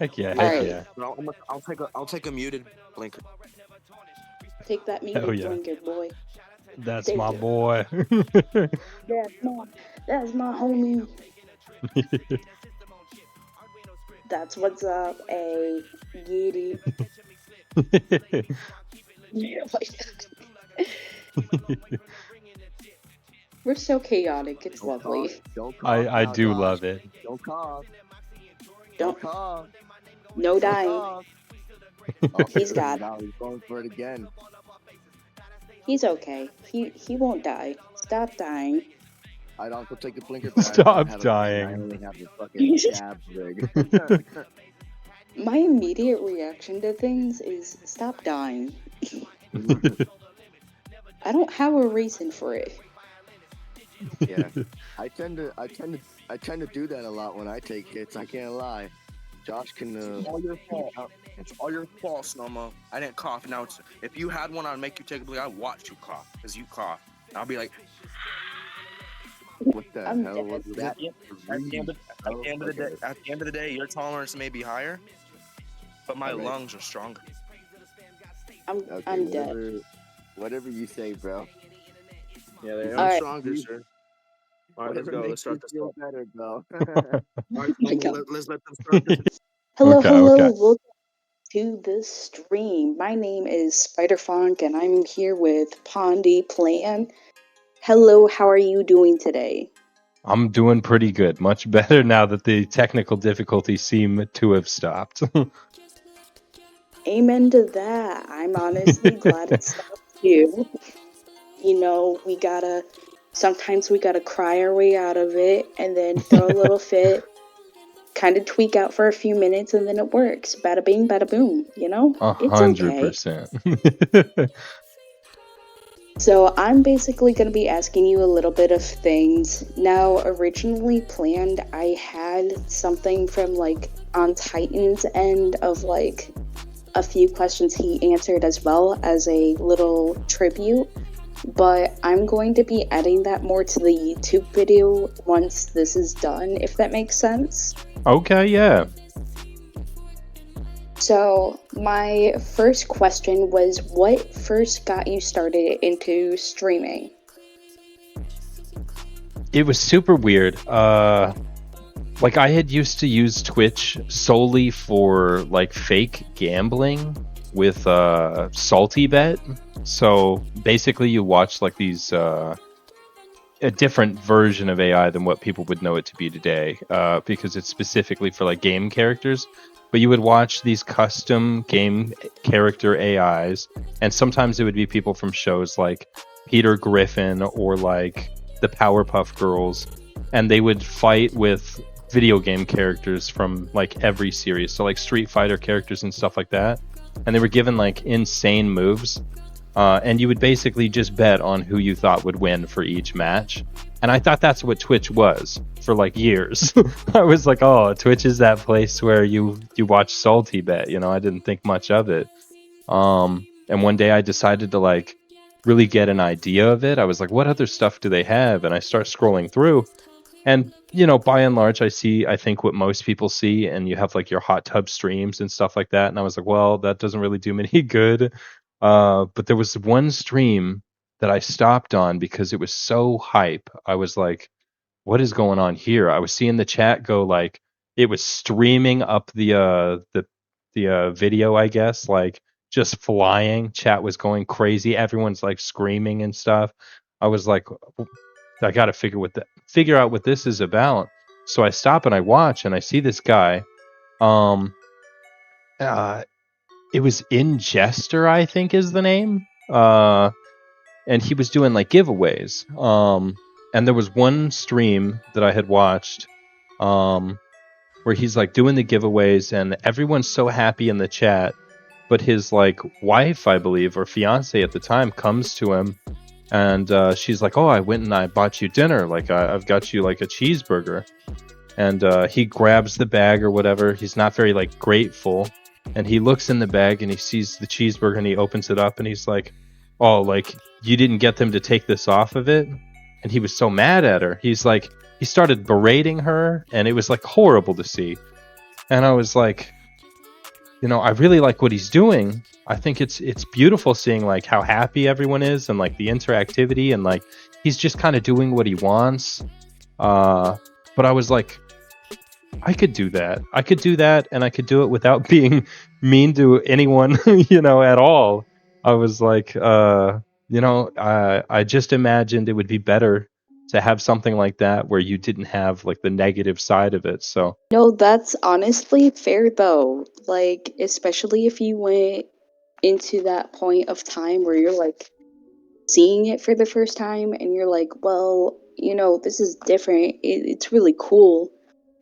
Heck yeah, All heck right, yeah. No, I'll take a muted blinker. take that Hell muted yeah. blanket, boy. That's Take my it. boy. That's my homie. That's what's up, a get it. Yeah, we're so chaotic. It's Don't cough. lovely. Don't cough I now, do Josh. love it. Don't cough. Don't Don't cough. no Don't dying. cough. Oh, He's got. now he's going for it again. He's okay. He won't die. Stop dying. I'd also take a blinker, but I don't Stop have a pen. I dying. only have the fucking jab rig. My immediate reaction to things is stop dying. I don't have a reason for it. Yeah, I tend to do that a lot when I take hits. I can't lie. Josh can. It's all your fault. It's all your fault, Snowmo. I didn't cough. Now, if you had one, I'd make you take a blink. I'd watch you cough because you cough. I'll be like, What the I'm hell dead. was that? at the end of the day, your tolerance may be higher, but my Alright. lungs are stronger. Okay, I'm dead. whatever you say, bro. Yeah, they All right. stronger, sir. All right, let's Whatever go. makes Let's start you this. feel All better, bro. right, my God. let's let them start this. Hello, Okay, hello. okay. Welcome to the stream. My name is SpiderPhonk, and I'm here with Pondy Plan. Hello, how are you doing today? I'm doing pretty good. Much better now that the technical difficulties seem to have stopped. Amen to that. I'm honestly glad it stopped too. You know, sometimes we gotta cry our way out of it and then throw a little fit, kind of tweak out for a few minutes, and then it works. Bada bing, bada boom, you know? It's okay. 100%. So I'm basically going to be asking you a little bit of things. Now, originally planned, I had something from like on Titan's end of like a few questions he answered as well as a little tribute. But I'm going to be adding that more to the YouTube video once this is done, if that makes sense. Okay, yeah. So, my first question was, what first got you started into streaming? It was super weird. Like I had used to use Twitch solely for like fake gambling with Salty Bet. So basically you watch like these a different version of AI than what people would know it to be today, because it's specifically for like game characters. But you would watch these custom game character AIs, and sometimes it would be people from shows like Peter Griffin or like the Powerpuff Girls, and they would fight with video game characters from like every series, so like Street Fighter characters and stuff like that. And they were given like insane moves, and you would basically just bet on who you thought would win for each match. And I thought that's what Twitch was for like years. I was like, oh, Twitch is that place where you watch Salty Bet. You know, I didn't think much of it. And one day I decided to like really get an idea of it. I was like, what other stuff do they have? And I start scrolling through, and you know, by and large, I think what most people see, and you have like your hot tub streams and stuff like that. And I was like, well, that doesn't really do me any good. But there was one stream that I stopped on because it was so hype. I was like, what is going on here? I was seeing the chat go like it was streaming up the video, I guess, like just flying. Chat was going crazy. Everyone's like screaming and stuff. I was like, I got to figure out what this is about. So I stop and I watch and I see this guy. It was Ingester, I think is the name. And he was doing like giveaways. And there was one stream that I had watched, where he's like doing the giveaways, and everyone's so happy in the chat. But his like wife, I believe, or fiance at the time, comes to him, and she's like, "Oh, I went and I bought you dinner. Like I've got you like a cheeseburger." And he grabs the bag or whatever. He's not very like grateful, and he looks in the bag and he sees the cheeseburger and he opens it up and he's like, "Oh, like you didn't get them to take this off of it?" And he was so mad at her. He's like, he started berating her, and it was like horrible to see. And I was like, I really like what he's doing. I think it's beautiful seeing like how happy everyone is and like the interactivity and like he's just kind of doing what he wants. But I was like, I could do that. I could do that, and I could do it without being mean to anyone, at all. I was like, I just imagined it would be better to have something like that where you didn't have like the negative side of it. So No, that's honestly fair though. Like, especially if you went into that point of time where you're like seeing it for the first time and you're like, well, this is different. It's really cool,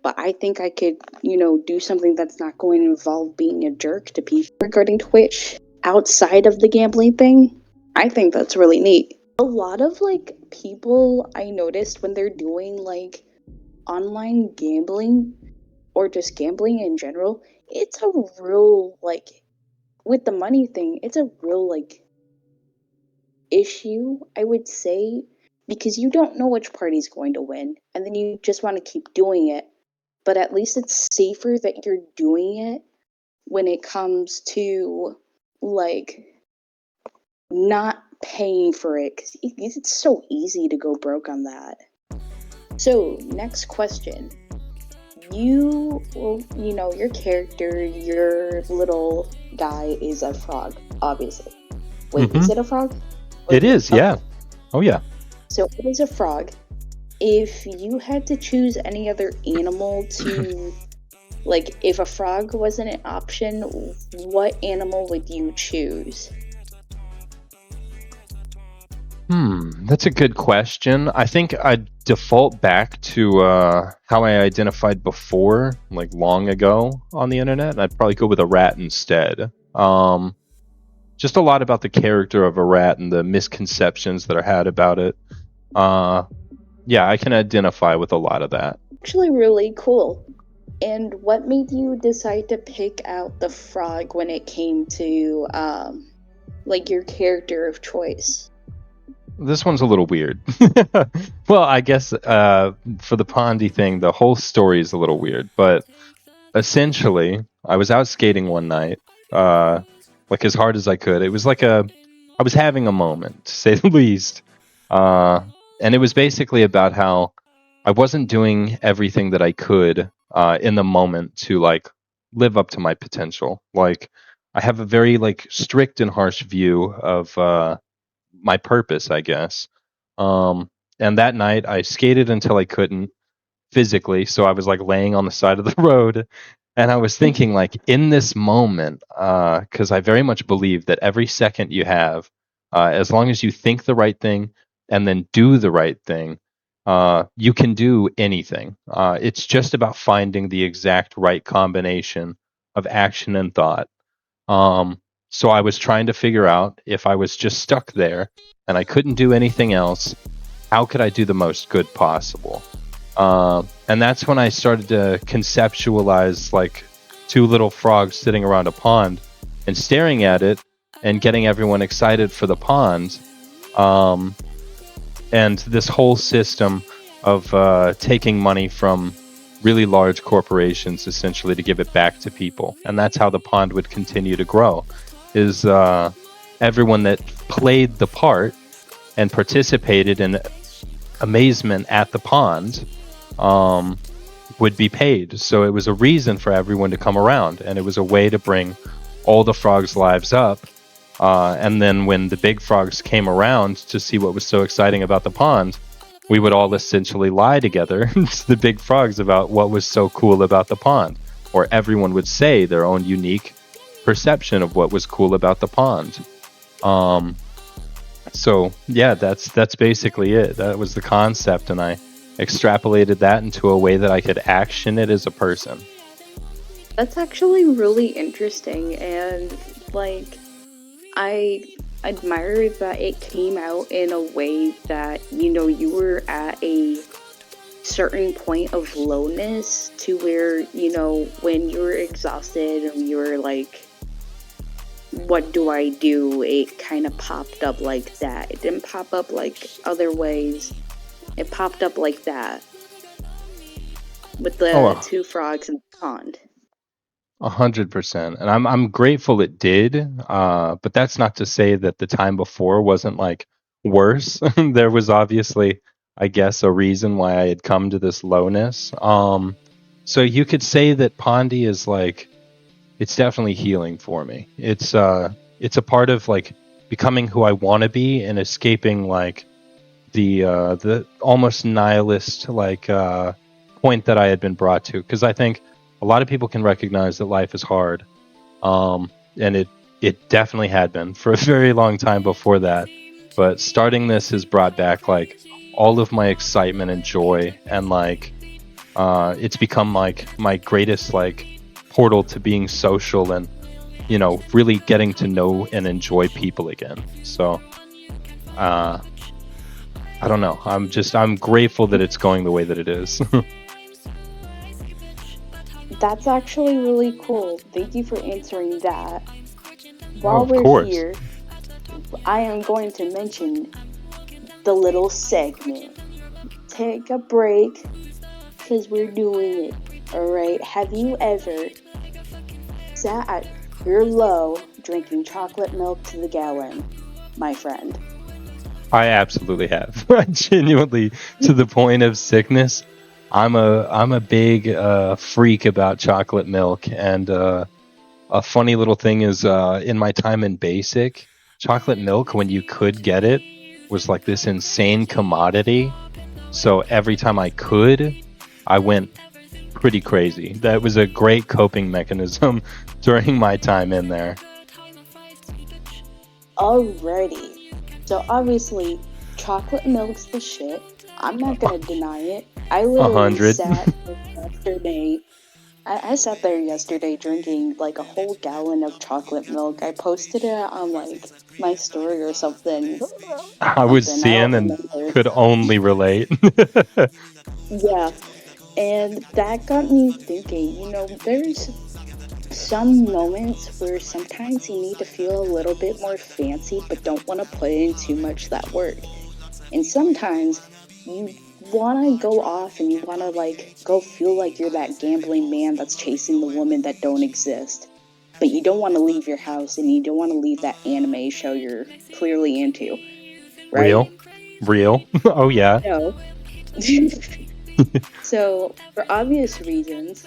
but I think I could, do something that's not going to involve being a jerk to people regarding Twitch outside of the gambling thing. I think that's really neat. A lot of like people I noticed when they're doing like online gambling or just gambling in general, it's a real like with the money thing, it's a real like issue, I would say, because you don't know which party's going to win, and then you just want to keep doing it. But at least it's safer that you're doing it when it comes to like not paying for it, because it's so easy to go broke on that. So, next question. Your character, your little guy is a frog, obviously. Wait, is it a frog? it is, yeah. Oh, yeah. So it is a frog. If you had to choose any other animal to, like, if a frog wasn't an option, what animal would you choose? That's a good question. I think I'd default back to how I identified before, like long ago on the internet, and I'd probably go with a rat instead. Just a lot about the character of a rat and the misconceptions that are had about it. Yeah, I can identify with a lot of that. Actually, really cool. And what made you decide to pick out the frog when it came to, like, your character of choice? This one's a little weird. Well, I guess for the Pondy thing, the whole story is a little weird. But essentially, I was out skating one night, like as hard as I could. It was like I was having a moment, to say the least. And it was basically about how I wasn't doing everything that I could in the moment to like live up to my potential. Like I have a very like strict and harsh view of my purpose, I guess. And that night I skated until I couldn't physically, so I was like laying on the side of the road, and I was thinking like in this moment, because I very much believe that every second you have, as long as you think the right thing and then do the right thing, you can do anything. It's just about finding the exact right combination of action and thought. So I was trying to figure out if I was just stuck there and I couldn't do anything else, how could I do the most good possible? And that's when I started to conceptualize like two little frogs sitting around a pond and staring at it and getting everyone excited for the pond. And this whole system of taking money from really large corporations essentially to give it back to people. And that's how the pond would continue to grow, is everyone that played the part and participated in amazement at the pond would be paid. So it was a reason for everyone to come around, and it was a way to bring all the frogs' lives up. And then when the big frogs came around to see what was so exciting about the pond, we would all essentially lie together to the big frogs about what was so cool about the pond. Or everyone would say their own unique perception of what was cool about the pond. So yeah, that's basically it. That was the concept, and I extrapolated that into a way that I could action it as a person. That's actually really interesting, and like I admire that it came out in a way that, you were at a certain point of lowness to where, when you were exhausted and you were like, what do I do? It kind of popped up like that. It didn't pop up like other ways. It popped up like that with the two frogs in the pond. 100%. And I'm grateful it did. But that's not to say that the time before wasn't like worse. There was obviously, I guess, a reason why I had come to this lowness. So you could say that Pondy is like, it's definitely healing for me. It's a part of like becoming who I want to be and escaping like the almost nihilist like point that I had been brought to, because I think a lot of people can recognize that life is hard, and it definitely had been for a very long time before that. But starting this has brought back like all of my excitement and joy, and like it's become like my greatest like portal to being social and really getting to know and enjoy people again. So I don't know. I'm grateful that it's going the way that it is. That's actually really cool. Thank you for answering that. While of we're course. here, I am going to mention the little segment. Take a break, because we're doing it. Alright, have you ever sat at your low drinking chocolate milk to the gallon, my friend? I absolutely have. Genuinely, to the point of sickness. I'm a big freak about chocolate milk, and a funny little thing is in my time in basic, chocolate milk, when you could get it, was like this insane commodity. So every time I could, I went pretty crazy. That was a great coping mechanism during my time in there. Alrighty. So obviously, chocolate milk's the shit. I'm not gonna deny it. I literally 100. sat there yesterday. I sat there yesterday drinking like a whole gallon of chocolate milk. I posted it on like my story or something. I was I don't seeing and remember. could only relate. Yeah, and that got me thinking. There's some moments where sometimes you need to feel a little bit more fancy, but don't want to put in too much that work. And sometimes you want to go off and you want to like go feel like you're that gambling man that's chasing the woman that don't exist. But you don't want to leave your house and you don't want to leave that anime show you're clearly into. Right? Real. Oh yeah. No. So, for obvious reasons,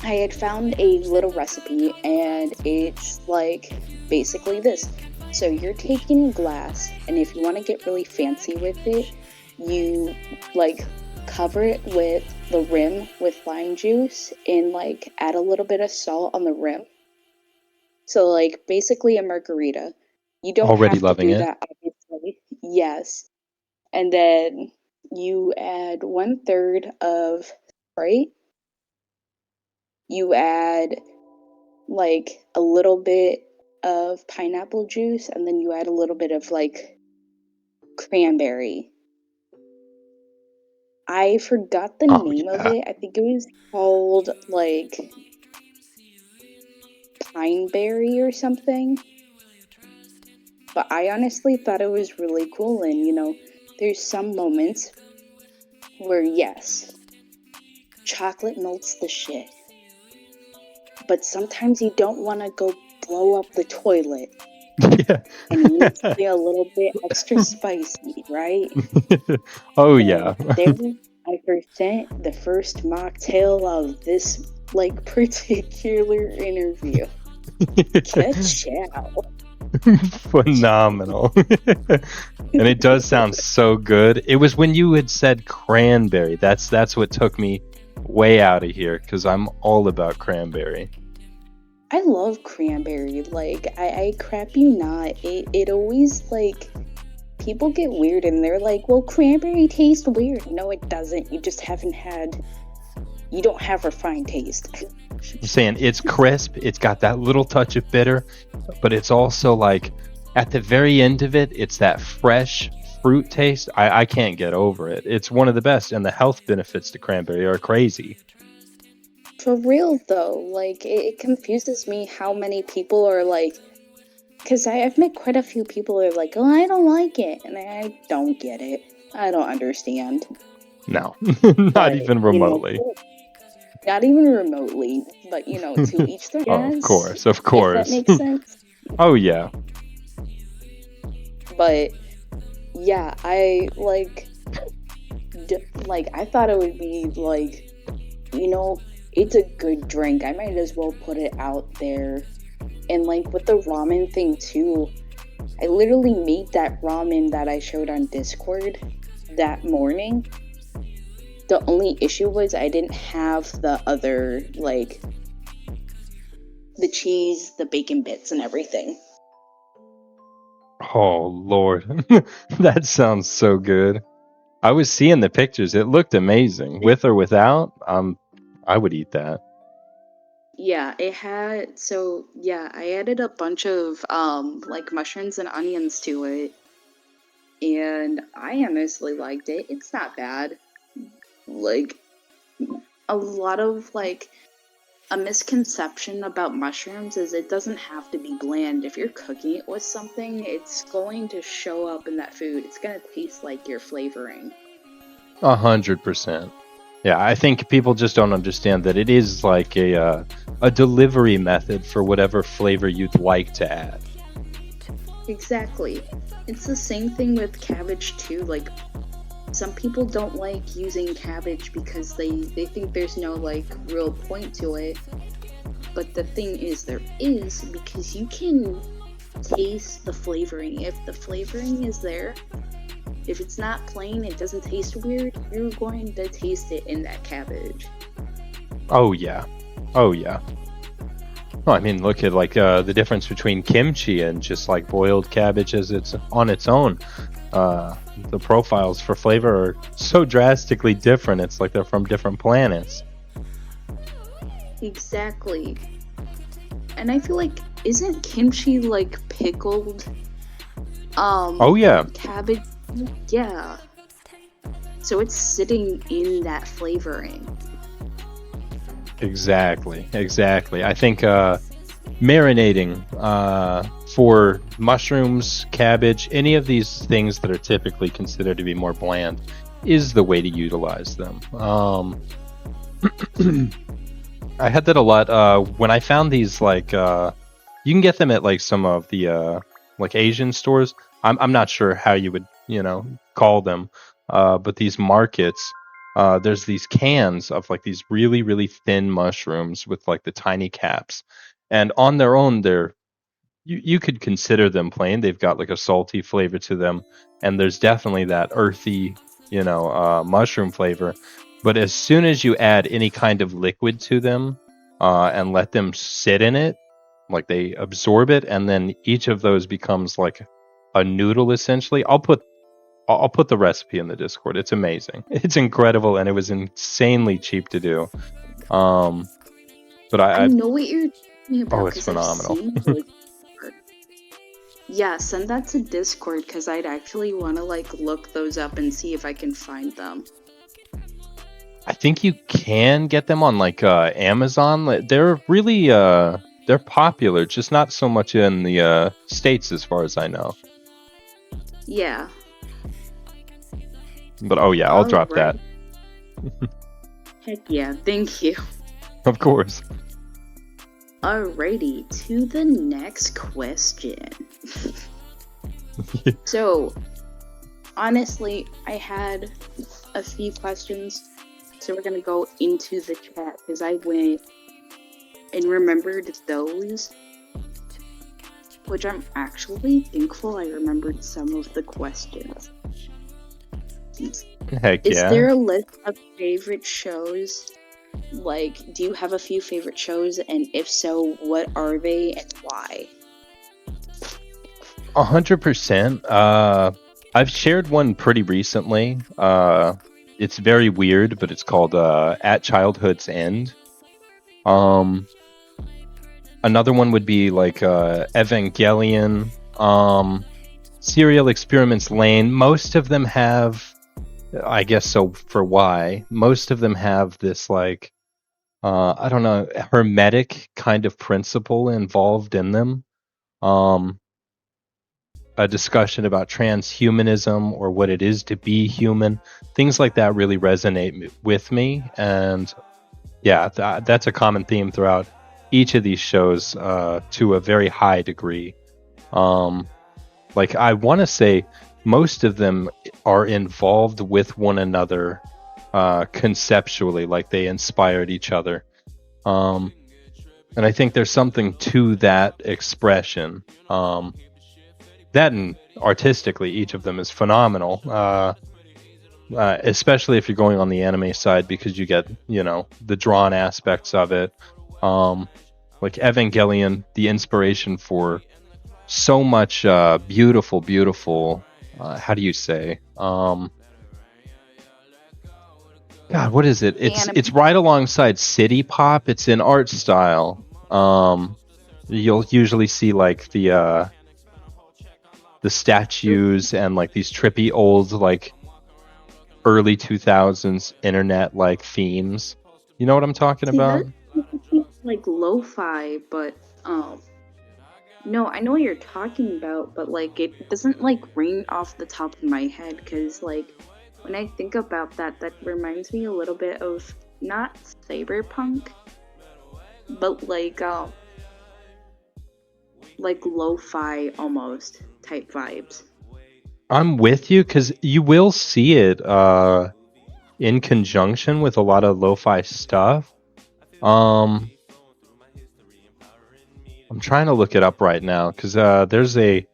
I had found a little recipe, and it's like basically this. So you're taking glass, and if you want to get really fancy with it, you like cover it with the rim with lime juice and like add a little bit of salt on the rim. So like basically a margarita. You don't Already have to loving do it. that, obviously. Yes. And then you add 1/3 of Sprite. You add like a little bit of pineapple juice, and then you add a little bit of like cranberry. I forgot the Oh name of yeah. it. I think it was called like pineberry or something. But I honestly thought it was really cool, and there's some moments where yes, chocolate melts the shit. But sometimes you don't want to go blow up the toilet. Yeah. And you need something a little bit extra spicy, right? Oh So yeah. there I present the first mocktail of this like particular interview. Cashapp. Phenomenal. And it does sound so good. It was when you had said cranberry. That's what took me way out of here, because I'm all about cranberry. I love cranberry. Like I crap you not. It always like people get weird and they're like, well, cranberry tastes weird. No, it doesn't. You don't have refined taste. I'm saying it's crisp. It's got that little touch of bitter, but it's also like at the very end of it, it's that fresh fruit taste. I can't get over it. It's one of the best, and the health benefits to cranberry are crazy. For real though, like it confuses me how many people are like, because I've met quite a few people who are like, oh, I don't like it, and I don't get it. I don't understand. No, not But, even remotely. Not even remotely, but you know, to each their Oh, guess. of course, of If course. that makes sense. Oh yeah. But yeah, I I thought it would be like, you know, it's a good drink. I might as well put it out there. And like with the ramen thing too, I literally made that ramen that I showed on Discord that morning. The only issue was I didn't have the other, like, the cheese, the bacon bits, and everything. Oh Lord, that sounds so good. I was seeing the pictures. It looked amazing, with or without. I would eat that. Yeah, I added a bunch of like mushrooms and onions to it, and I honestly liked it. It's not bad. Like, a lot of like a misconception about mushrooms is it doesn't have to be bland. If you're cooking it with something, it's going to show up in that food. It's gonna taste like you're flavoring. 100%. Yeah, I think people just don't understand that it is like a delivery method for whatever flavor you'd like to add. Exactly. It's the same thing with cabbage too. Like, some people don't like using cabbage because they think there's no like real point to it. But the thing is, there is, because you can taste the flavoring. If the flavoring is there, if it's not plain, it doesn't taste weird, you're going to taste it in that cabbage. Oh yeah. Oh yeah. Well, I mean, look at like the difference between kimchi and just like boiled cabbage as it's on its own. The profiles for flavor are so drastically different. It's like they're from different planets. Exactly. And I feel like, isn't kimchi like pickled Oh yeah. cabbage? Yeah. So it's sitting in that flavoring. Exactly. I think marinating for mushrooms, cabbage, any of these things that are typically considered to be more bland is the way to utilize them. I had that a lot when I found these, like you can get them at like some of the like Asian stores. I'm not sure how you would, call them, but these markets, there's these cans of like these really, really thin mushrooms with like the tiny caps, and on their own, you could consider them plain. They've got like a salty flavor to them, and there's definitely that earthy, mushroom flavor. But as soon as you add any kind of liquid to them, and let them sit in it, like they absorb it, and then each of those becomes like a noodle essentially. I'll put the recipe in the Discord. It's amazing. It's incredible, and it was insanely cheap to do. But I know what you're talking about. Oh, it's phenomenal. Yeah, send that to Discord, because I'd actually want to like look those up and see if I can find them. I think you can get them on like Amazon. They're really they're popular, just not so much in the States as far as I know. Yeah. But oh yeah, I'll drop that. Heck yeah, thank you. Of course. Alrighty, to the next question. So, honestly, I had a few questions, so we're gonna go into the chat, because I went and remembered those, which I'm actually thankful I remembered some of the questions. Heck yeah. Is there a list of favorite shows? Like, do you have a few favorite shows, and if so, what are they and why? 100%. I've shared one pretty recently. It's very weird, but it's called At Childhood's End. Another one would be like Evangelion, Serial Experiments Lane. Most of them have, I guess so for why, most of them have this like, I don't know, hermetic kind of principle involved in them. A discussion about transhumanism or what it is to be human. Things like that really resonate with me, and yeah, that's a common theme throughout each of these shows to a very high degree. Like, I want to say most of them are involved with one another conceptually, like they inspired each other. And I think there's something to that expression. That and artistically, each of them is phenomenal. Especially if you're going on the anime side, because you get, the drawn aspects of it. Like Evangelion, the inspiration for so much beautiful, how do you say? God, what is it? It's right alongside City Pop. It's in art style. You'll usually see like the statues and like these trippy old like early 2000s internet like themes. You know what I'm talking about? Like lo-fi, but no, I know what you're talking about, but like it doesn't like ring off the top of my head, because like when I think about that reminds me a little bit of not cyberpunk, but like lo-fi almost type vibes. I'm with you, because you will see it in conjunction with a lot of lo-fi stuff. I'm trying to look it up right now, because there's an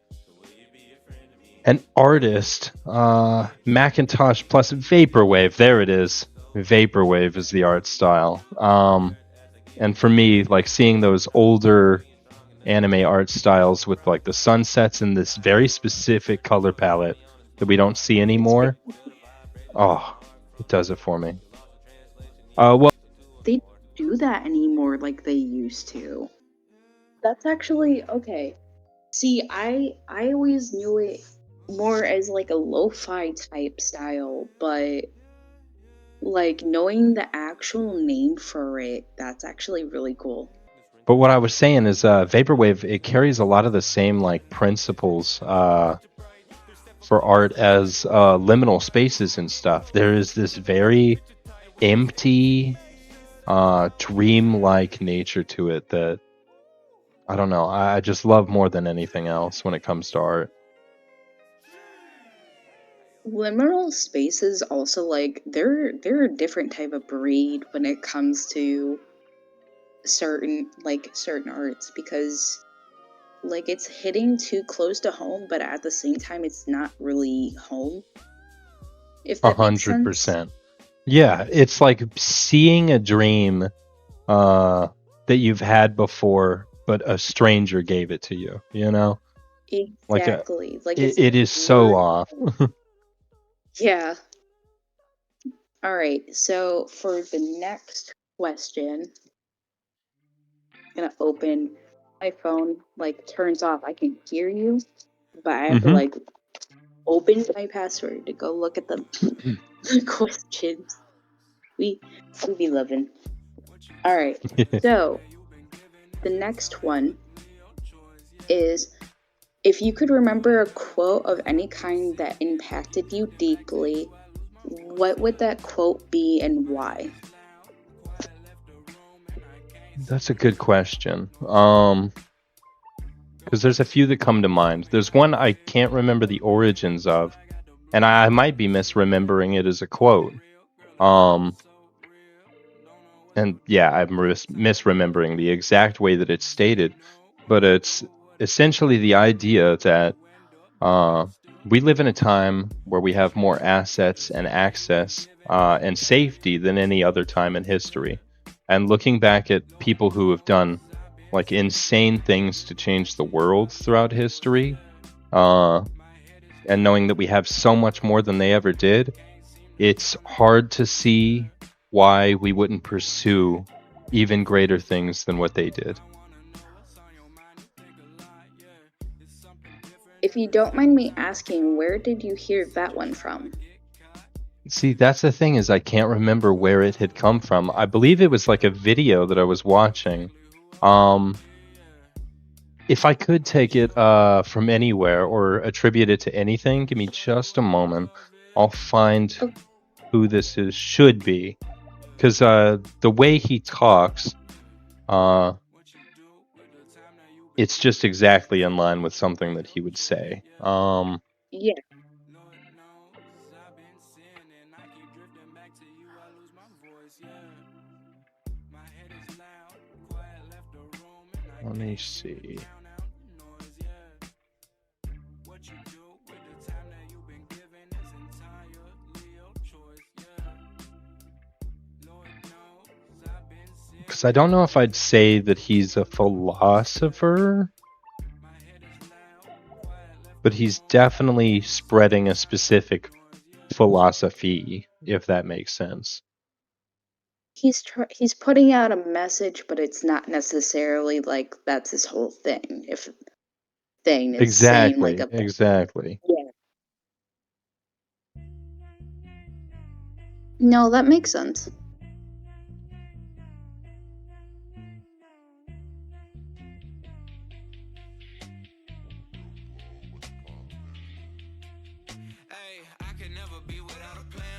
artist, Macintosh plus Vaporwave. There it is. Vaporwave is the art style. And for me, like seeing those older anime art styles with like the sunsets and this very specific color palette that we don't see anymore, it does it for me. Well, they don't do that anymore like they used to. That's actually okay. See, I always knew it more as like a lo-fi type style, but like knowing the actual name for it, that's actually really cool. But what I was saying is Vaporwave, it carries a lot of the same like principles for art as liminal spaces and stuff. There is this very empty, dream-like nature to it that, I don't know, I just love more than anything else when it comes to art. Liminal spaces also, like, they're a different type of breed when it comes to certain arts, because like it's hitting too close to home, but at the same time it's not really home. If that makes sense. 100%. Yeah, it's like seeing a dream that you've had before, but a stranger gave it to you, Exactly. It is so off. Yeah. All right, so for the next question, I'm gonna open my phone, like turns off. I can hear you, but I have to like open my password to go look at the questions. We be loving. All right, so the next one is, if you could remember a quote of any kind that impacted you deeply, what would that quote be and why? That's a good question. Because there's a few that come to mind. There's one I can't remember the origins of, and I might be misremembering it as a quote. And yeah, I'm misremembering the exact way that it's stated, but it's essentially the idea that we live in a time where we have more assets and access and safety than any other time in history. And looking back at people who have done like insane things to change the world throughout history, and knowing that we have so much more than they ever did, it's hard to see why we wouldn't pursue even greater things than what they did. If you don't mind me asking, where did you hear that one from? See, that's the thing, is I can't remember where it had come from. I believe it was like a video that I was watching. If I could take it from anywhere or attribute it to anything, give me just a moment. I'll find who this should be. because the way he talks, it's just exactly in line with something that he would say. Yeah. Let me see. Because I don't know if I'd say that he's a philosopher, but he's definitely spreading a specific philosophy, if that makes sense. He's putting out a message, but it's not necessarily like that's his whole thing. If thing is saying like Exactly. Yeah. No, that makes sense.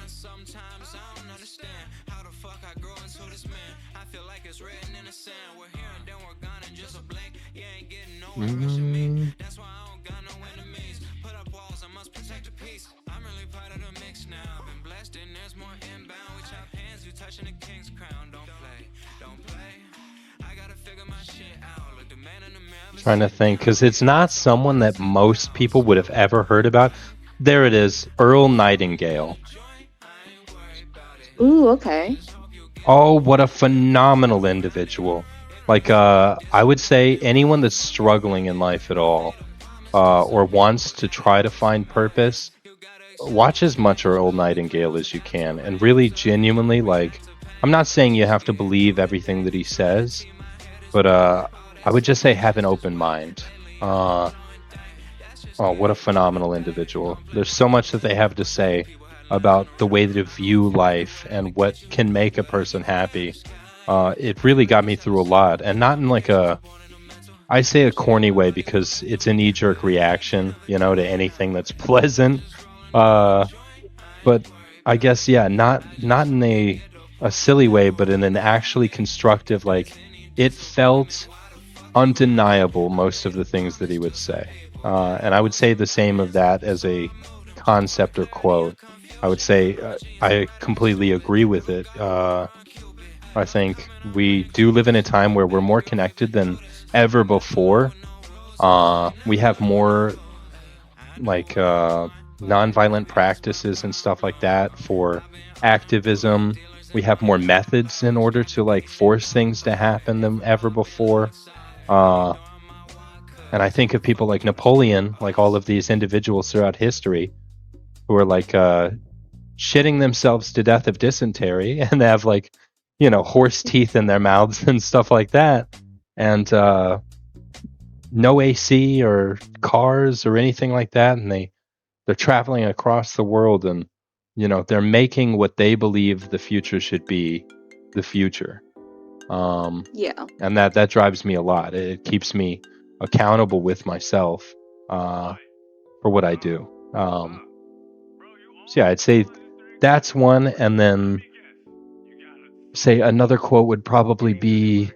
Sometimes I don't understand how the fuck I grow into this man. I feel like it's written in the sand. We're here and then we're gone in just a blink. You ain't getting nowhere rushing me. That's why I don't got no enemies. Put up walls, I must protect the peace. I'm really part of the mix now. Been blessed and there's more inbound. We chop hands, you touching the king's crown. Don't play. I gotta figure my shit out. Look, the man in the mirror. Trying to think, because it's not someone that most people would have ever heard about. There it is, Earl Nightingale. Ooh, okay. Oh, what a phenomenal individual. Like, I would say anyone that's struggling in life at all, or wants to try to find purpose, watch as much Earl Nightingale as you can. And really, genuinely, like, I'm not saying you have to believe everything that he says, but I would just say have an open mind. Oh, what a phenomenal individual. There's so much that they have to say about the way to view life and what can make a person happy. It really got me through a lot, and not in like I say a corny way because it's a knee-jerk reaction, to anything that's pleasant. But I guess, yeah, not in a silly way, but in an actually constructive, like, it felt undeniable, most of the things that he would say. And I would say the same of that as a concept or quote. I would say I completely agree with it. I think we do live in a time where we're more connected than ever before. We have more like nonviolent practices and stuff like that for activism. We have more methods in order to like force things to happen than ever before. And I think of people like Napoleon, like all of these individuals throughout history who are like shitting themselves to death of dysentery, and they have like, horse teeth in their mouths and stuff like that. And no AC or cars or anything like that. And they're traveling across the world, and, they're making what they believe the future should be the future. Yeah. And that drives me a lot. It keeps me accountable with myself for what I do. So yeah, I'd say that's one, and then say another quote would probably be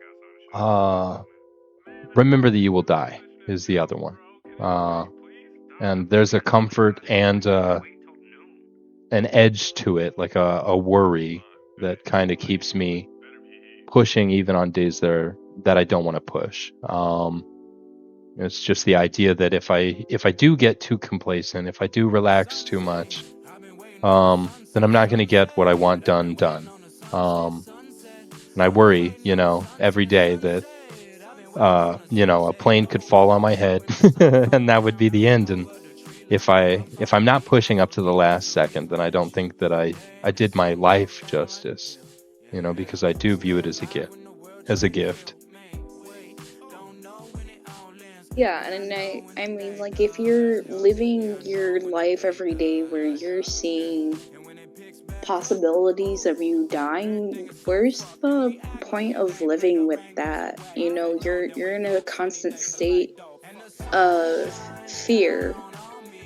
remember that you will die is the other one. And there's a comfort and an edge to it, like a worry that kind of keeps me pushing even on days that I don't want to push. It's just the idea that if I do get too complacent, if I do relax too much, then I'm not going to get what I want done. And I worry, every day that, a plane could fall on my head and that would be the end. And if I'm not pushing up to the last second, then I don't think that I did my life justice, because I do view it as a gift. Yeah, and I mean, like, if you're living your life every day where you're seeing possibilities of you dying, where's the point of living with that? You're in a constant state of fear,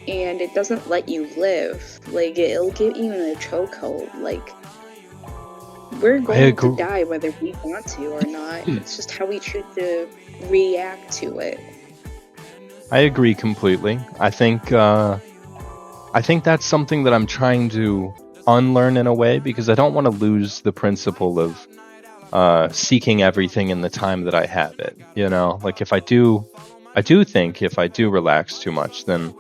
and it doesn't let you live. Like, it'll get you in a chokehold. Like, we're going to agree. die whether we want to or not. It's just how we choose to react to it. I agree completely. I think that's something that I'm trying to unlearn in a way, because I don't want to lose the principle of seeking everything in the time that I have it. You know, like I do think if I do relax too much, then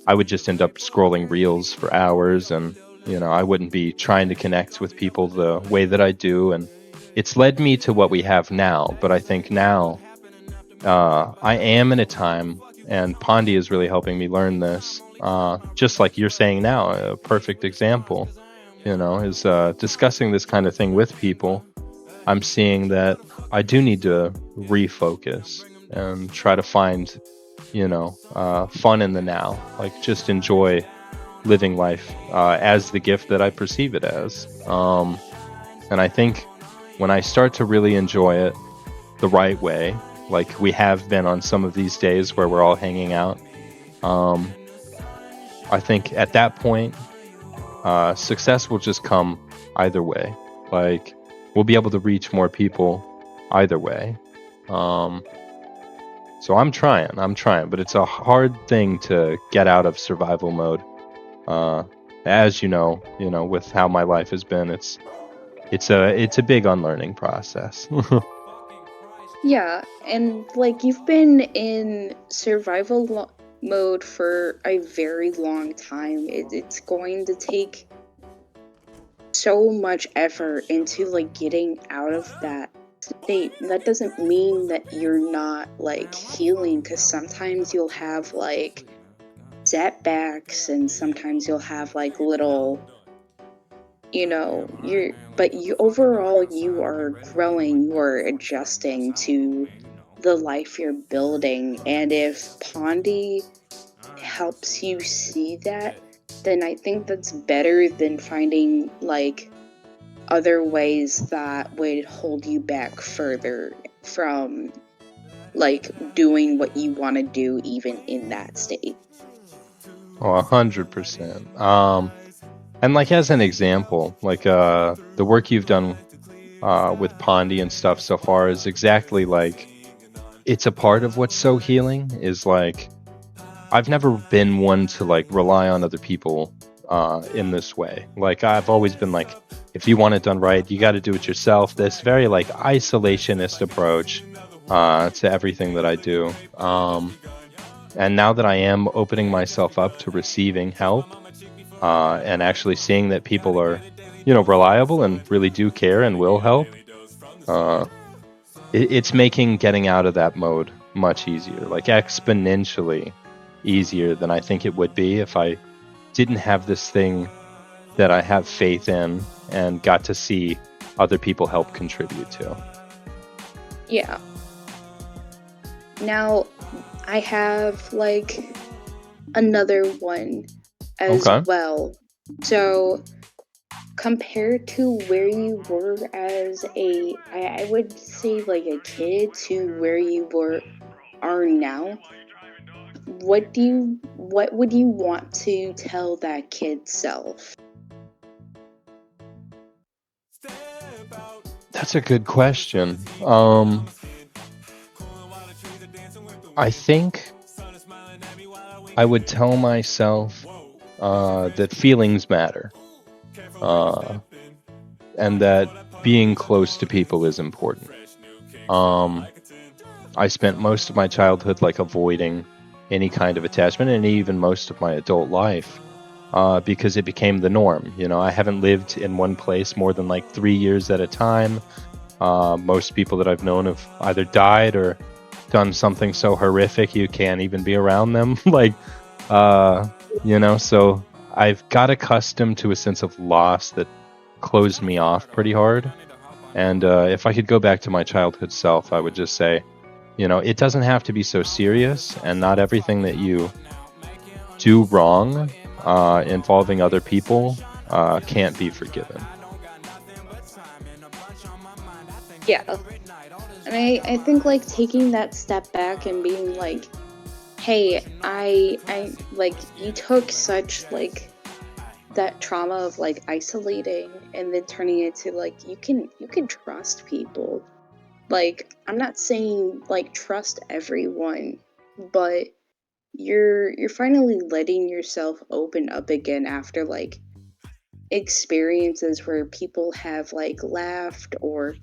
I would just end up scrolling reels for hours, and I wouldn't be trying to connect with people the way that I do, and it's led me to what we have now. But I think now I am in a time, and Pondi is really helping me learn this. Just like you're saying now, a perfect example, is discussing this kind of thing with people. I'm seeing that I do need to refocus and try to find, fun in the now. Like, just enjoy living life as the gift that I perceive it as. And I think when I start to really enjoy it the right way, like we have been on some of these days where we're all hanging out, I think at that point, success will just come either way. Like, we'll be able to reach more people either way. So I'm trying, but it's a hard thing to get out of survival mode. As you know, with how my life has been, it's a big unlearning process. Yeah, and like you've been in survival mode for a very long time. It's going to take so much effort into like getting out of that state. That doesn't mean that you're not like healing, because sometimes you'll have like setbacks, and sometimes you'll have like little, but overall you are growing, you are adjusting to the life you're building. And if Pondi helps you see that, then I think that's better than finding like other ways that would hold you back further from like doing what you want to do even in that state. Oh, 100%. And like, as an example, like the work you've done with Pondi and stuff so far is exactly like, it's a part of what's so healing. Is like, I've never been one to like rely on other people in this way. Like, I've always been like, if you want it done right, you got to do it yourself. This very like isolationist approach to everything that I do. And now that I am opening myself up to receiving help, and actually seeing that people are, reliable and really do care and will help, it's making getting out of that mode much easier, like exponentially easier than I think it would be if I didn't have this thing that I have faith in and got to see other people help contribute to. Yeah. Now, I have like another one as well. So, compared to where you were as I would say like a kid to where you are now, what would you want to tell that kid self? That's a good question. I think I would tell myself that feelings matter, and that being close to people is important. I spent most of my childhood like avoiding any kind of attachment, and even most of my adult life, because it became the norm. I haven't lived in one place more than like 3 years at a time. Most people that I've known have either died or done something so horrific you can't even be around them. Like, so I've got accustomed to a sense of loss that closed me off pretty hard. And if I could go back to my childhood self, I would just say, it doesn't have to be so serious, and not everything that you do wrong involving other people can't be forgiven. Yeah. And I think like taking that step back and being like, hey, I like, you took such like that trauma of like isolating and then turning it to like you can trust people. Like, I'm not saying like trust everyone, but you're finally letting yourself open up again after like experiences where people have like laughed or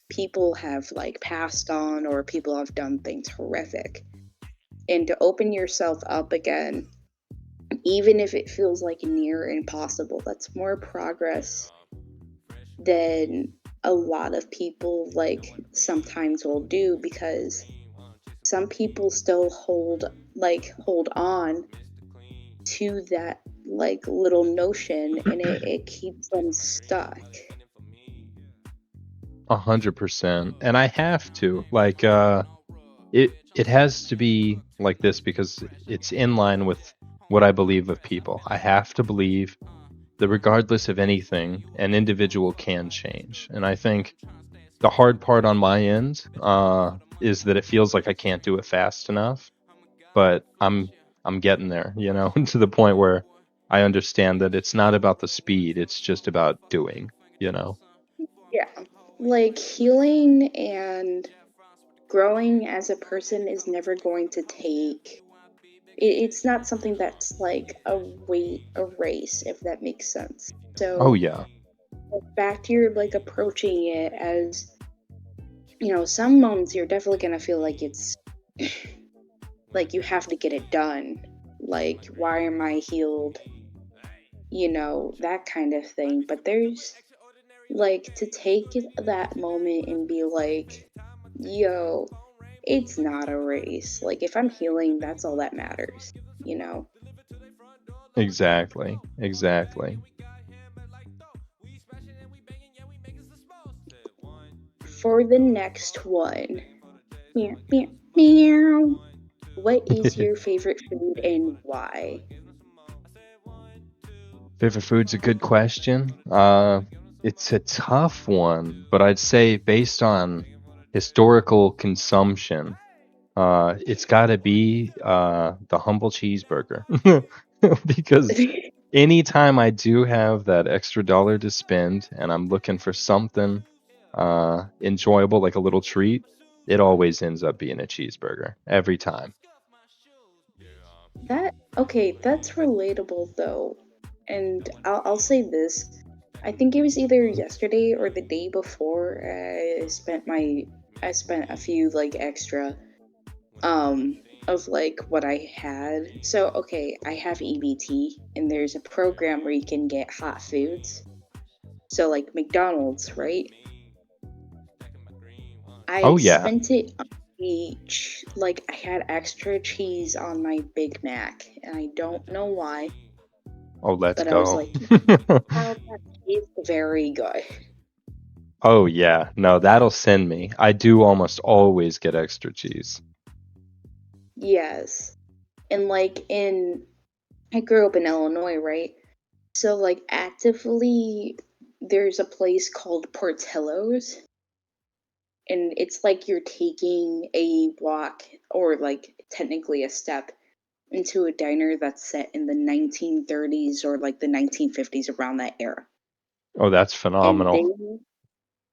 people have like passed on or people have done things horrific. And to open yourself up again, even if it feels like near impossible, that's more progress than a lot of people like sometimes will do, because some people still hold on to that like little notion, and it keeps them stuck. 100%. And I have to like it has to be like this because it's in line with what I believe of people. I have to believe that regardless of anything, an individual can change. And I think the hard part on my end is that it feels like I can't do it fast enough, but I'm getting there, you know, to the point where I understand that it's not about the speed, it's just about doing, you know. Yeah. Like, healing and growing as a person is never going to take it's not something that's like a race, if that makes sense. Oh So yeah. back to your like approaching it as, you know, some moments you're definitely gonna feel like it's like you have to get it done. Like, why am I healed? You know, that kind of thing. But there's like to take that moment and be like, yo, it's not a race. Like, if I'm healing, that's all that matters, you know? Exactly. For the next one, meow, meow, meow. What is your favorite food and why? Favorite food's a good question. It's a tough one, but I'd say based on historical consumption, it's got to be the humble cheeseburger. Because anytime I do have that extra dollar to spend and I'm looking for something enjoyable, like a little treat, it always ends up being a cheeseburger every time. That's relatable though. And I'll say this. I think it was either yesterday or the day before I spent a few like extra of like what I had. So okay, I have EBT and there's a program where you can get hot foods. So like McDonald's, right? I Oh yeah. spent it on each, like I had extra cheese on my Big Mac, and I don't know why, Oh, let's but I was go. like, wow, that tastes very good. Oh yeah. No, that'll send me. I do almost always get extra cheese. Yes. And like I grew up in Illinois, right? So like actively there's a place called Portillo's, and it's like you're taking a walk, or like technically a step, into a diner that's set in the 1930s or like the 1950s, around that era. Oh, that's And phenomenal.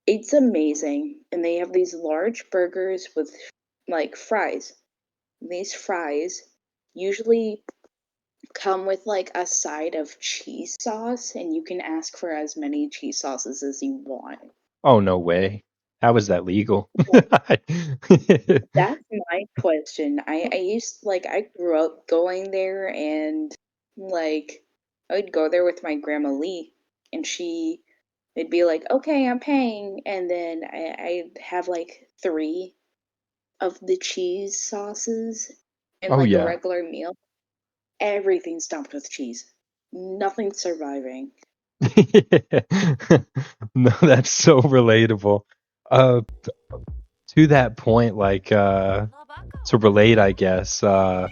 it's amazing. And they have these large burgers with like fries. These fries usually come with like a side of cheese sauce, and you can ask for as many cheese sauces as you want. Oh, no way. How is that legal? That's my question. I grew up going there, and like I would go there with my grandma Lee, and it'd be like, okay, I'm paying, and then I'd have like 3 of the cheese sauces and Oh like a yeah. regular meal. Everything's dumped with cheese. Nothing's surviving. No, that's so relatable. Uh, to that point, like to relate, I guess. I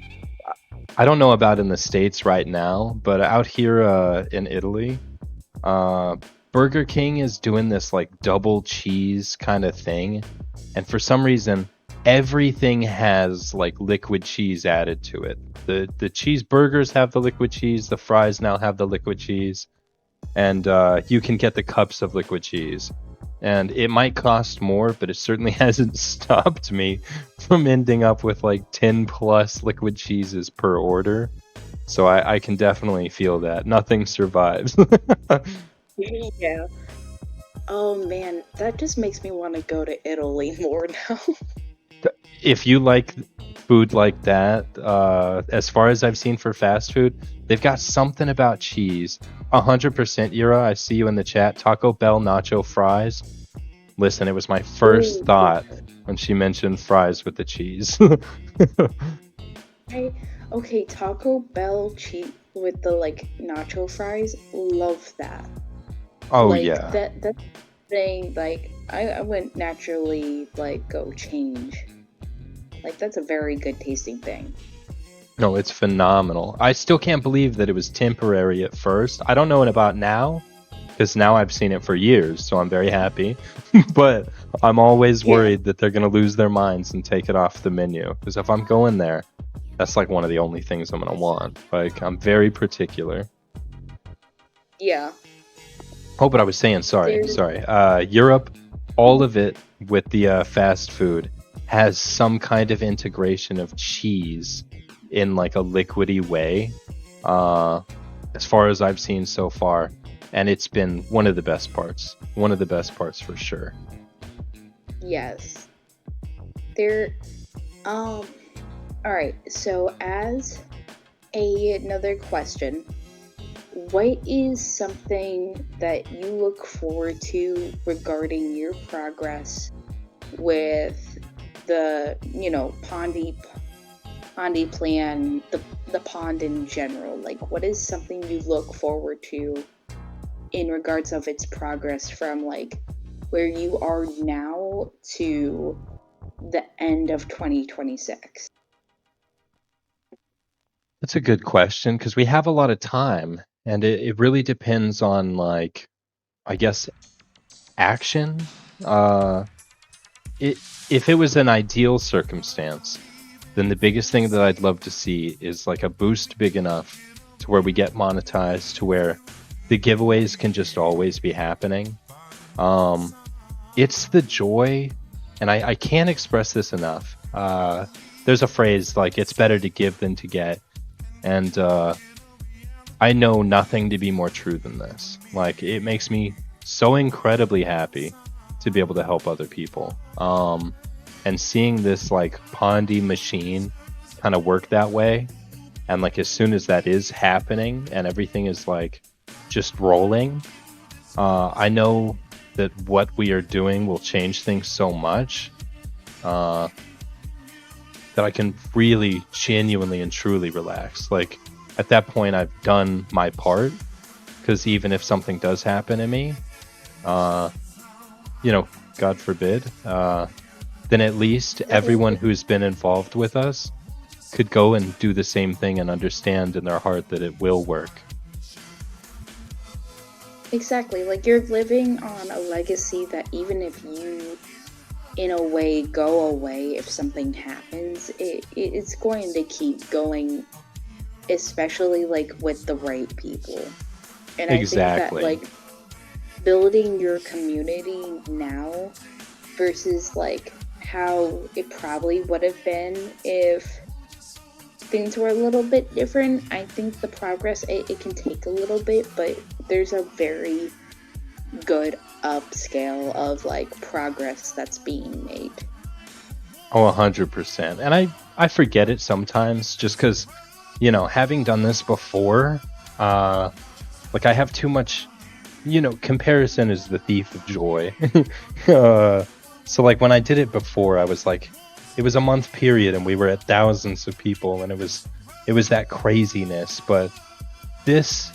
don't know about in the States right now, but out here in Italy, uh, Burger King is doing this like double cheese kind of thing, and for some reason, everything has like liquid cheese added to it. The cheeseburgers have the liquid cheese, the fries now have the liquid cheese, and you can get the cups of liquid cheese. And it might cost more, but it certainly hasn't stopped me from ending up with like 10 plus liquid cheeses per order. So I can definitely feel that. Nothing survives. Yeah. Oh man, that just makes me want to go to Italy more now. If you like food like that, as far as I've seen for fast food, they've got something about cheese. 100% Yura, I see you in the chat. Taco Bell nacho fries. Listen, it was my first Ooh. thought when she mentioned fries with the cheese. Okay, Taco Bell cheese with the like nacho fries, love that. Oh like yeah. that thing, like I wouldn't naturally like go change. Like that's a very good tasting thing. No, it's phenomenal. I still can't believe that it was temporary at first. I don't know it about now, because now I've seen it for years, so I'm very happy. But I'm always worried that they're going to lose their minds and take it off the menu. Because if I'm going there, that's like one of the only things I'm going to want. Like, I'm very particular. Yeah. Oh, but I was saying, sorry. Europe, all of it with the fast food has some kind of integration of cheese in like a liquidy way, as far as I've seen so far. And it's been one of the best parts. One of the best parts for sure. Yes. Alright, so as another question, what is something that you look forward to regarding your progress with the, Pondy plan, the pond in general? Like, what is something you look forward to in regards of its progress from like where you are now to the end of 2026? That's a good question, because we have a lot of time, and it really depends on, like, I guess, action. If it was an ideal circumstance, then the biggest thing that I'd love to see is like a boost big enough to where we get monetized, to where the giveaways can just always be happening. It's the joy, and I can't express this enough. There's a phrase like, it's better to give than to get. And I know nothing to be more true than this. Like, it makes me so incredibly happy to be able to help other people. And seeing this like Pondy machine kind of work that way, and like as soon as that is happening and everything is like just rolling, I know that what we are doing will change things so much that I can really genuinely and truly relax. Like, at that point, I've done my part, because even if something does happen to me, God forbid, then at least everyone who's been involved with us could go and do the same thing and understand in their heart that it will work. Exactly. Like, you're living on a legacy that even if you, in a way, go away, if something happens, it's going to keep going, especially like with the right people. And Exactly. I think that like building your community now versus like how it probably would have been if things were a little bit different, I think the progress, it can take a little bit, but there's a very good upscale of like progress that's being made. Oh, 100%. And I forget it sometimes, just because, having done this before, like, I have too much, comparison is the thief of joy. So like when I did it before, I was like, it was a month period and we were at thousands of people, and it was that craziness. But this,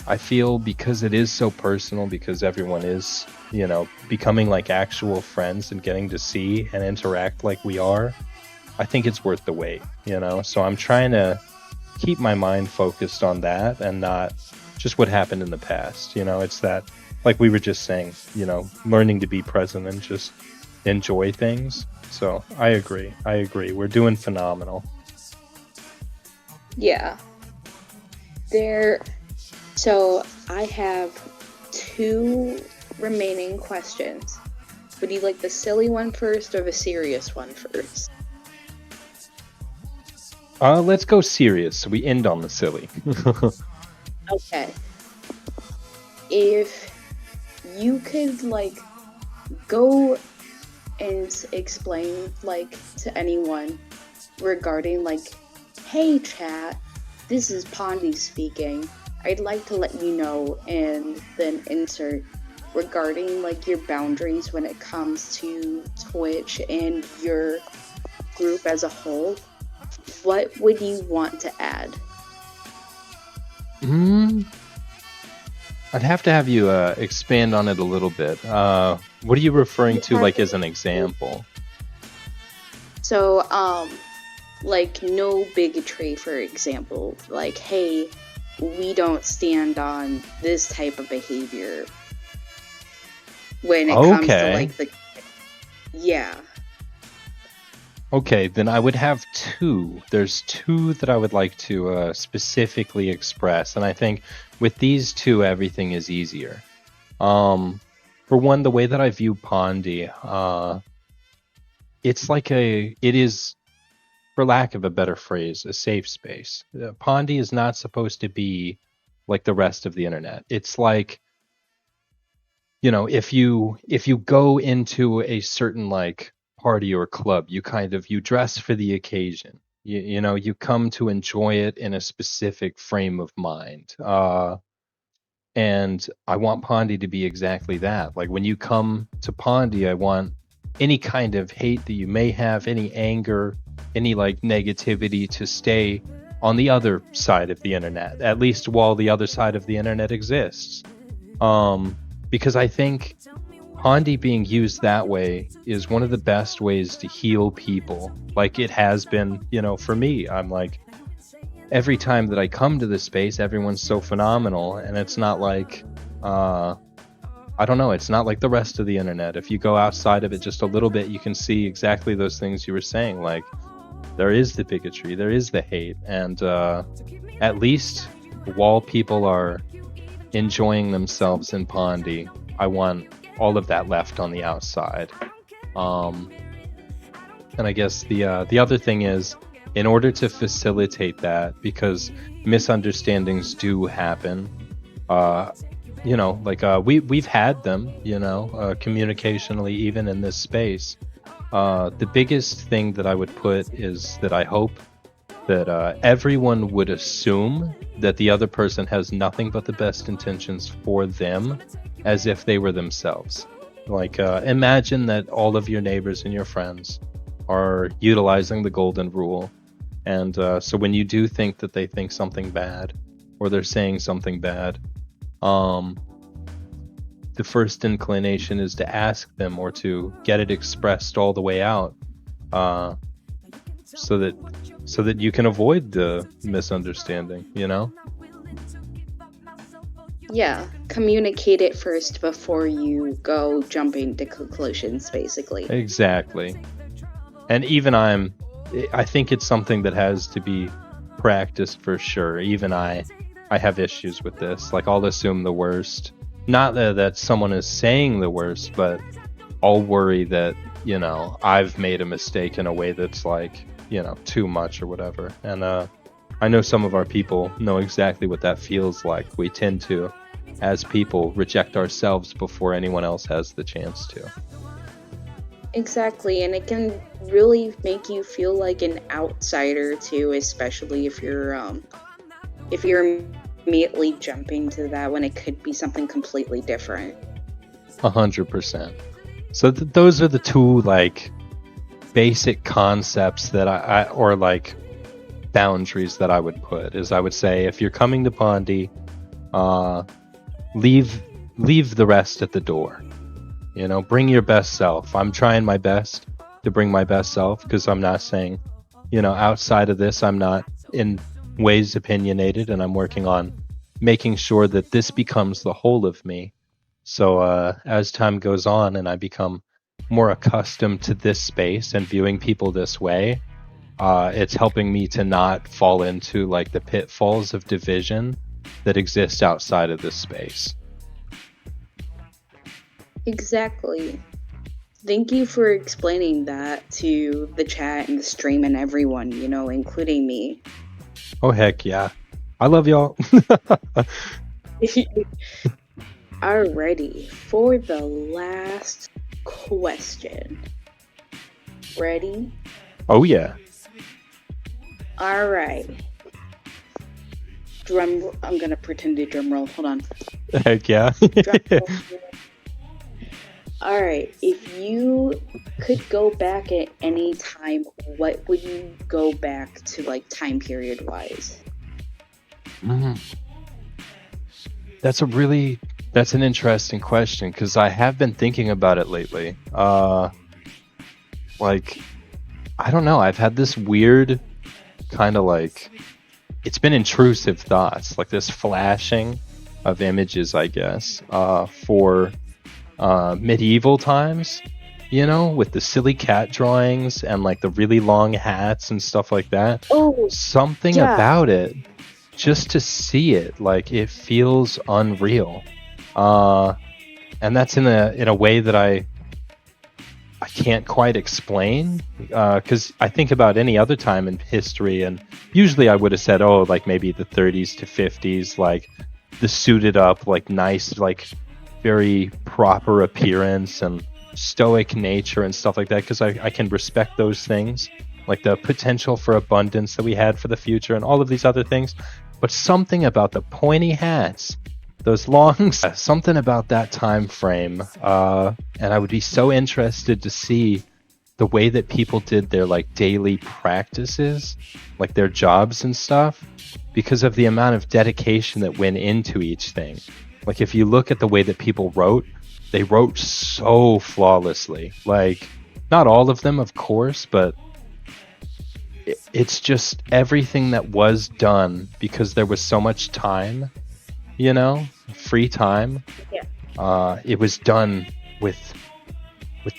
I feel, because it is so personal, because everyone is, becoming like actual friends and getting to see and interact like we are, I think it's worth the wait, So I'm trying to keep my mind focused on that and not just what happened in the past. It's that, like we were just saying, learning to be present and just enjoy things. So I agree. We're doing phenomenal. Yeah. So I have 2 remaining questions. Would you like the silly one first or the serious one first? Let's go serious. So we end on the silly. Okay. If you could go and explain to anyone regarding hey chat, this is Pondy speaking. I'd like to let you know, and then insert regarding your boundaries when it comes to Twitch and your group as a whole, what would you want to add? I'd have to have you expand on it a little bit. What are you referring to, as an example? So, no bigotry, for example. Hey, we don't stand on this type of behavior when it comes to yeah. Okay, then I would have 2. There's 2 that I would like to specifically express, and I think with these 2, everything is easier. For one, the way that I view Pondy, it is, for lack of a better phrase, a safe space. Pondy is not supposed to be like the rest of the internet. It's if you go into a certain party or club, you dress for the occasion. You come to enjoy it in a specific frame of mind. And I want Pondy to be exactly that. When you come to Pondy, I want any kind of hate that you may have, any anger, any negativity to stay on the other side of the internet, at least while the other side of the internet exists. Because I think Pondy being used that way is one of the best ways to heal people. It has been, for me. I'm every time that I come to this space, everyone's so phenomenal, and it's not I don't know, it's not like the rest of the internet. If you go outside of it just a little bit, you can see exactly those things you were saying. There is the bigotry, there is the hate, and at least while people are enjoying themselves in Pondy, I want all of that left on the outside. And I guess the other thing is, in order to facilitate that, because misunderstandings do happen, we've had them, communicationally, even in this space. The biggest thing that I would put is that I hope that everyone would assume that the other person has nothing but the best intentions for them, as if they were themselves. Imagine that all of your neighbors and your friends are utilizing the golden rule, and so when you do think that they think something bad, or they're saying something bad, the first inclination is to ask them, or to get it expressed all the way out, so that you can avoid the misunderstanding, Yeah, communicate it first before you go jumping to conclusions, basically. Exactly. And even I think it's something that has to be practiced for sure. Even I have issues with this. I'll assume the worst. Not that someone is saying the worst, but I'll worry that, I've made a mistake in a way that's too much or whatever. And I know some of our people know exactly what that feels like. We tend to, as people, reject ourselves before anyone else has the chance to. Exactly, and it can really make you feel like an outsider too, especially if you're immediately jumping to that when it could be something completely different. 100%. So those are the 2 basic concepts that I or boundaries that I would put. Is I would say, if you're coming to Pondy, leave the rest at the door. Bring your best self. I'm trying my best to bring my best self, because I'm not saying, outside of this, I'm not in ways opinionated, and I'm working on making sure that this becomes the whole of me. So as time goes on and I become more accustomed to this space and viewing people this way, it's helping me to not fall into like the pitfalls of division that exist outside of this space. Exactly. Thank you for explaining that to the chat and the stream and everyone, including me. Oh, heck yeah. I love y'all. Alrighty, for the last question. Ready? Oh, yeah. Alright. I'm gonna pretend to drum roll. Hold on. Heck yeah. Alright, if you could go back at any time, what would you go back to, like, time period wise? That's an interesting question, because I have been thinking about it lately. Like, I don't know, I've had this weird kind of like, it's been intrusive thoughts, like this flashing of images, I guess, for medieval times, with the silly cat drawings and like the really long hats and stuff like that. Oh, Something yeah. about it, just to see it, like it feels unreal. And that's in a way that I can't quite explain, because I think about any other time in history, and usually I would have said, oh, like maybe the 30s to 50s, like the suited up, like nice, like very proper appearance and stoic nature and stuff like that, because I can respect those things, like the potential for abundance that we had for the future and all of these other things. But something about the pointy hats, those long, something about that time frame, and I would be so interested to see the way that people did their like daily practices, like their jobs and stuff, because of the amount of dedication that went into each thing. Like if you look at the way that people wrote, they wrote so flawlessly. Like, not all of them, of course, but it's just everything that was done, because there was so much time, free time. Yeah. It was done with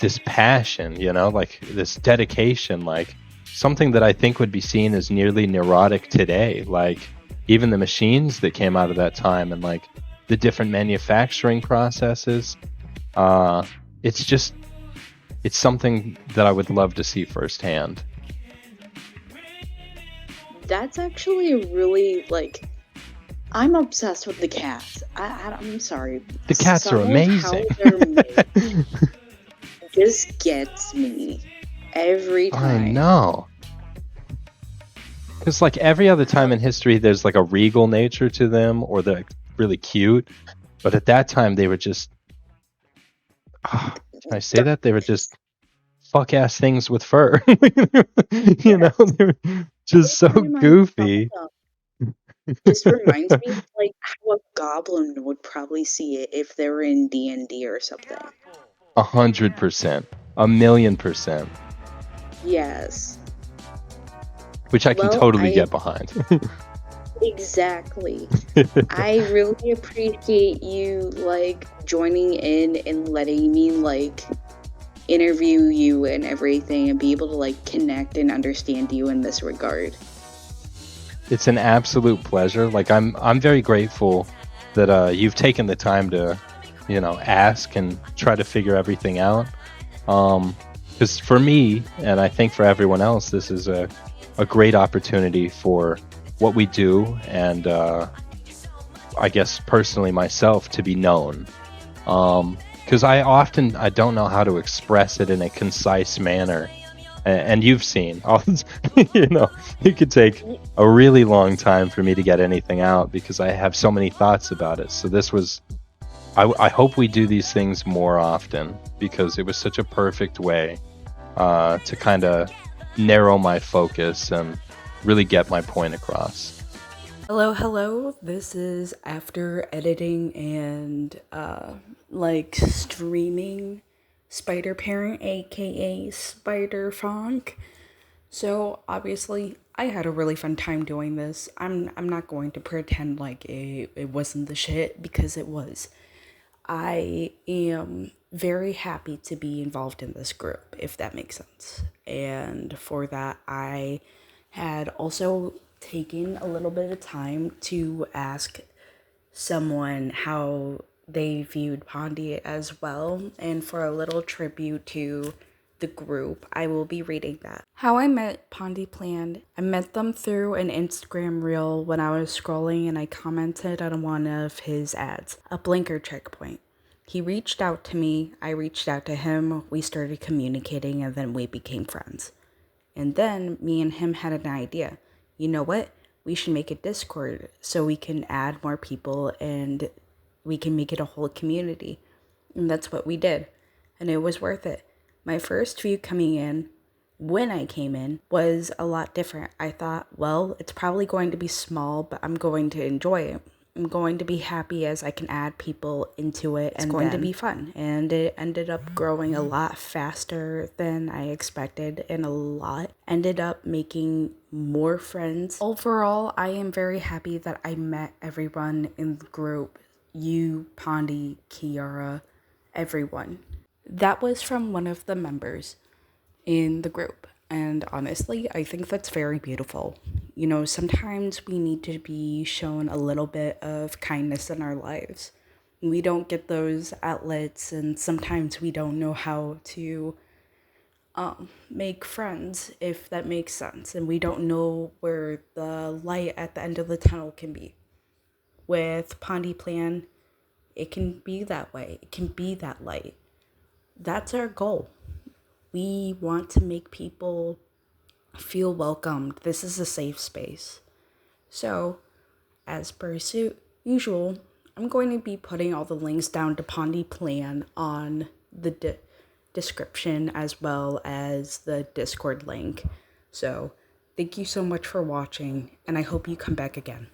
this passion, like this dedication, like something that I think would be seen as nearly neurotic today. Like even the machines that came out of that time and like the different manufacturing processes. It's something that I would love to see firsthand. That's actually really, like, I'm obsessed with the cats. I'm sorry. The cats are amazing. How they're made just gets me every time. I know. Because like every other time in history, there's like a regal nature to them, or they're really cute. But at that time, they were just... can I say that? They were just fuck-ass things with fur. They were just so goofy. This reminds me of like how a goblin would probably see it if they were in D&D or something. 100%. 1,000,000%. Yes. Which I can totally get behind. Exactly. I really appreciate you like joining in and letting me like interview you and everything and be able to like connect and understand you in this regard. It's an absolute pleasure. Like I'm very grateful that you've taken the time to, ask and try to figure everything out. Because for me, and I think for everyone else, this is a great opportunity for what we do, and I guess personally myself to be known. Because I don't know how to express it in a concise manner. And you've seen, it could take a really long time for me to get anything out because I have so many thoughts about it. So this was, I hope we do these things more often, because it was such a perfect way to kind of narrow my focus and really get my point across. Hello. This is after editing and streaming Spider Parent, aka SpiderPhonk. So obviously I had a really fun time doing this. I'm not going to pretend like it wasn't the shit, because it was. I am very happy to be involved in this group, if that makes sense. And for that, I had also taken a little bit of time to ask someone how they viewed Pondy as well. And for a little tribute to the group, I will be reading that. How I met Pondy Planned. I met them through an Instagram reel when I was scrolling and I commented on one of his ads, a blinker checkpoint. He reached out to me, I reached out to him, we started communicating, and then we became friends. And then me and him had an idea. You know what? We should make a Discord so we can add more people and we can make it a whole community. And that's what we did. And it was worth it. My first view coming in, when I came in, was a lot different. I thought, well, it's probably going to be small, but I'm going to enjoy it. I'm going to be happy as I can add people into it. It's going to be fun. And it ended up growing a lot faster than I expected, and a lot ended up making more friends. Overall, I am very happy that I met everyone in the group. You, Pondy, Kiara, everyone. That was from one of the members in the group. And honestly, I think that's very beautiful. You know, sometimes we need to be shown a little bit of kindness in our lives. We don't get those outlets, and sometimes we don't know how to make friends, if that makes sense. And we don't know where the light at the end of the tunnel can be. With Pondy Plan, it can be that way. It can be that light. That's our goal. We want to make people feel welcomed. This is a safe space. So, as per usual, I'm going to be putting all the links down to Pondy Plan on the description, as well as the Discord link. So, thank you so much for watching, and I hope you come back again.